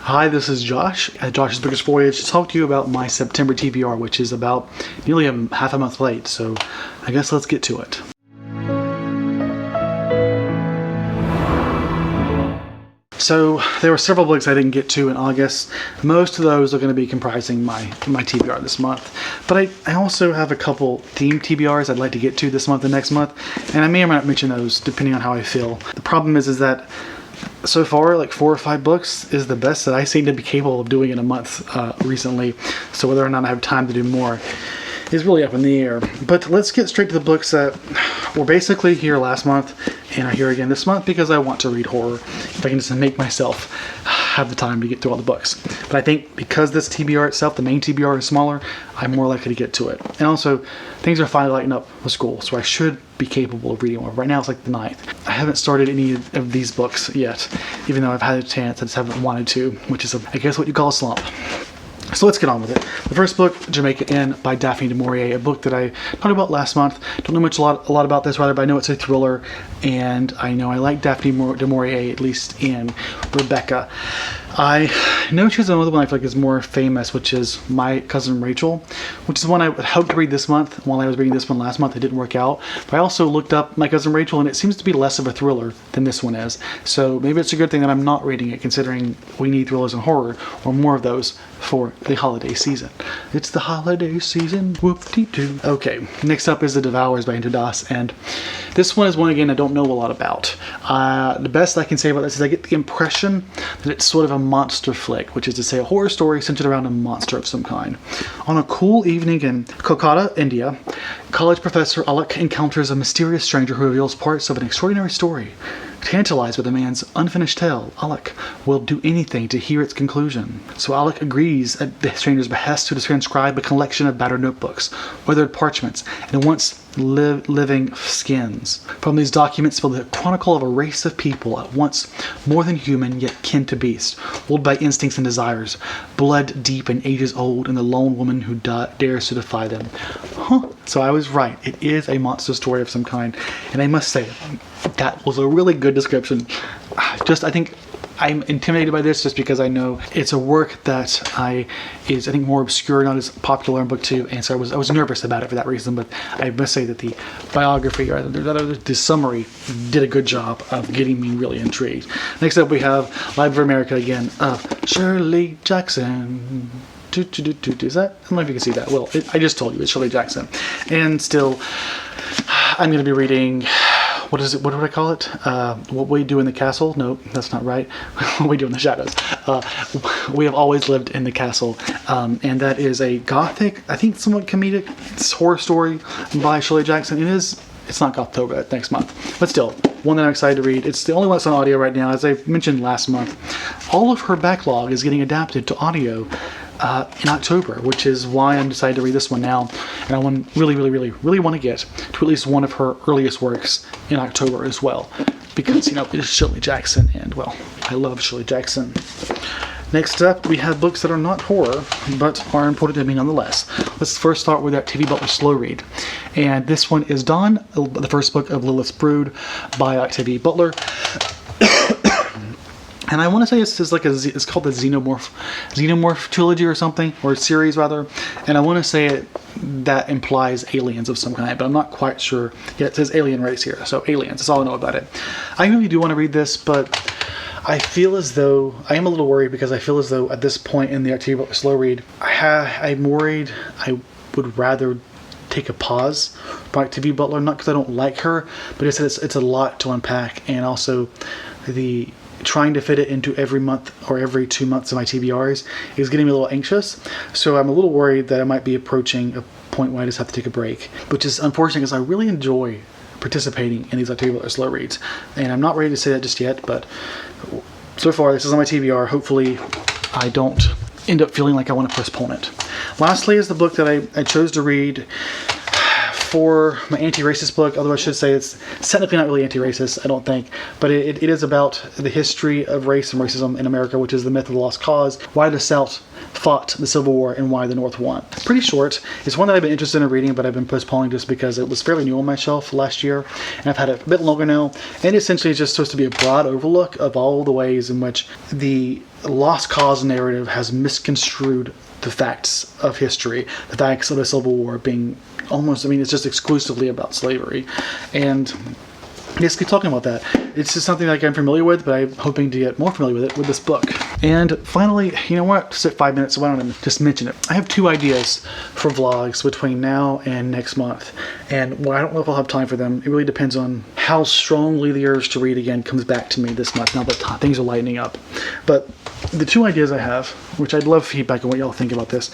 Hi, this is Josh at Josh's Bookish Voyage to talk to you about my September TBR, which is about nearly half a month late, so I guess let's get to it. So there were several books I didn't get to in August. Most of those are going to be comprising my TBR this month. But I also have a couple themed TBRs I'd like to get to this month and next month, and I may or may not mention those depending on how I feel. The problem is that so far, like 4 or 5 books is the best that I seem to be capable of doing in a month recently. So whether or not I have time to do more is really up in the air. But let's get straight to the books that were basically here last month and are here again this month because I want to read horror. If I can just make myself have the time to get through all the books. But I think because this TBR itself, the main TBR, is smaller, I'm more likely to get to it. And also, things are finally lighting up with school, so I should be capable of reading more. Right now it's like the 9th. I haven't started any of these books yet, even though I've had a chance, I just haven't wanted to, which is, I guess, what you call a slump. So let's get on with it. The first book, Jamaica Inn by Daphne du Maurier, a book that I talked about last month. Don't know a lot about this, rather, but I know it's a thriller, and I know I like Daphne du Maurier, at least in Rebecca. I know she's another one I feel like is more famous, which is My Cousin Rachel, which is one I would hope to read this month. While I was reading this one last month, it didn't work out. But I also looked up My Cousin Rachel, and it seems to be less of a thriller than this one is. So maybe it's a good thing that I'm not reading it, considering we need thrillers and horror, or more of those, for the holiday season. It's the holiday season, whoop-de-doo. Okay, next up is The Devourers by Das, and this one is one, again, I don't know a lot about. The best I can say about this is I get the impression that it's sort of a monster flick, which is to say a horror story centered around a monster of some kind. On a cool evening in Kolkata, India, college professor Alec encounters a mysterious stranger who reveals parts of an extraordinary story. Tantalized by the man's unfinished tale, Alec will do anything to hear its conclusion. So Alec agrees at the stranger's behest to transcribe a collection of battered notebooks, weathered parchments, and once living skins. From these documents fill the chronicle of a race of people at once more than human yet kin to beast, ruled by instincts and desires, blood deep and ages old, and the lone woman who dares to defy them. So I was right. It is a monster story of some kind, and I must say that was a really good description. I think I'm intimidated by this just because I know it's a work that is I think more obscure, not as popular in book 2, and so I was nervous about it for that reason. But I must say that the biography, or the summary, did a good job of getting me really intrigued. Next up we have Live for America again of Shirley Jackson. Is that? I don't know if you can see that. Well, I just told you it's Shirley Jackson, and still I'm going to be reading. What is it? What would I call it? What We Do in the Castle? No, that's not right. What We Do in the Shadows. We Have Always Lived in the Castle. And that is a gothic, I think somewhat comedic horror story by Shirley Jackson. It's not Gothtober next month. But still, one that I'm excited to read. It's the only one that's on audio right now. As I mentioned last month, all of her backlog is getting adapted to audio in October, which is why I'm decided to read this one now. And I really want to get to at least one of her earliest works in October as well, because it is Shirley Jackson, and well, I love Shirley Jackson. Next up, we have books that are not horror, but are important to me nonetheless. Let's first start with that Octavia Butler slow read. And this one is Dawn, the first book of Lilith's Brood by Octavia Butler. And I want to say it's called the Xenomorph trilogy or something, or series rather. And I want to say that implies aliens of some kind, but I'm not quite sure. Yeah, it says alien race here, so aliens. That's all I know about it. I really do want to read this, but I feel as though I am a little worried because I feel as though at this point in the Octavia Butler slow read, I'm worried I would rather take a pause by Octavia Butler, not because I don't like her, but it's a lot to unpack, and also the trying to fit it into every month or every 2 months of my TBRs is getting me a little anxious. So I'm a little worried that I might be approaching a point where I just have to take a break, which is unfortunate because I really enjoy participating in these Octavia Butler slow reads. And I'm not ready to say that just yet, but so far this is on my TBR. Hopefully I don't end up feeling like I want to postpone it. Lastly is the book that I chose to read for my anti-racist book, although I should say it's technically not really anti-racist, I don't think, but it is about the history of race and racism in America, which is the myth of the lost cause, why the South fought the Civil War and why the North won. Pretty short. It's one that I've been interested in reading, but I've been postponing just because it was fairly new on my shelf last year, and I've had it a bit longer now, and essentially it's just supposed to be a broad overlook of all the ways in which the lost cause narrative has misconstrued the facts of history, the facts of the Civil War being almost, I mean, it's just exclusively about slavery. And just keep talking about that. It's just something like I'm familiar with, but I'm hoping to get more familiar with it with this book. And finally, you know what? Just at 5 minutes, so why don't I just mention it? I have 2 ideas for vlogs between now and next month. And well, I don't know if I'll have time for them. It really depends on how strongly the urge to read again comes back to me this month, now that things are lightening up. But the 2 ideas I have, which I'd love feedback on what y'all think about this.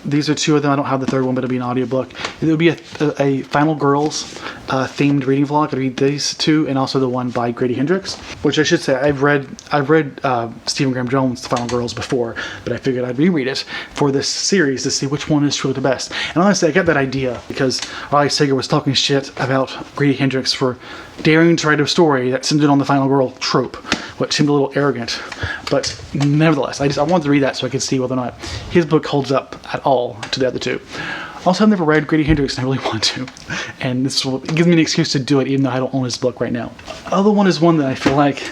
These are 2 of them. I don't have the third one, but it'll be an audiobook. It would be a Final Girls themed reading vlog. I'd read these 2, and also the one by Grady Hendrix, which I should say I've read Stephen Graham Jones' The Final Girls before, but I figured I'd reread it for this series to see which one is truly the best. And honestly, I got that idea because Riley Sager was talking shit about Grady Hendrix for daring to write a story that centered on the final girl trope, which seemed a little arrogant. But nevertheless, I wanted to read that so I could see whether or not his book holds up at all to the other 2. Also, I've never read Grady Hendrix and I really want to. And it gives me an excuse to do it even though I don't own his book right now. The other one is one that I feel like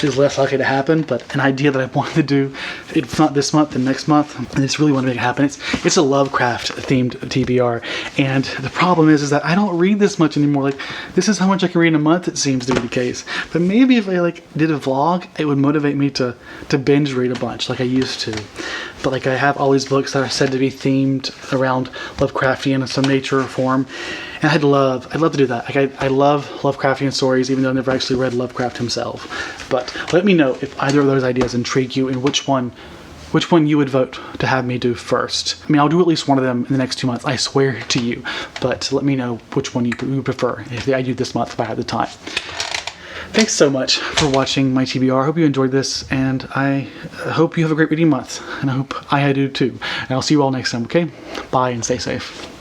is less likely to happen, but an idea that I wanted to do, if not this month, then next month, and it's really want to make it happen. It's a Lovecraft themed TBR, and the problem is that I don't read this much anymore. Like, this is how much I can read in a month, it seems to be the case. But maybe if I did a vlog, it would motivate me to binge read a bunch like I used to. But like, I have all these books that are said to be themed around Lovecraftian in some nature or form, and I'd love to do that. Like, I love Lovecraftian stories, even though I've never actually read Lovecraft himself. But let me know if either of those ideas intrigue you and which one you would vote to have me do first. I mean, I'll do at least one of them in the next 2 months, I swear to you. But let me know which one you prefer if I do this month if I have the time. Thanks so much for watching my TBR. I hope you enjoyed this, and I hope you have a great reading month. And I hope I do too. And I'll see you all next time, okay? Bye and stay safe.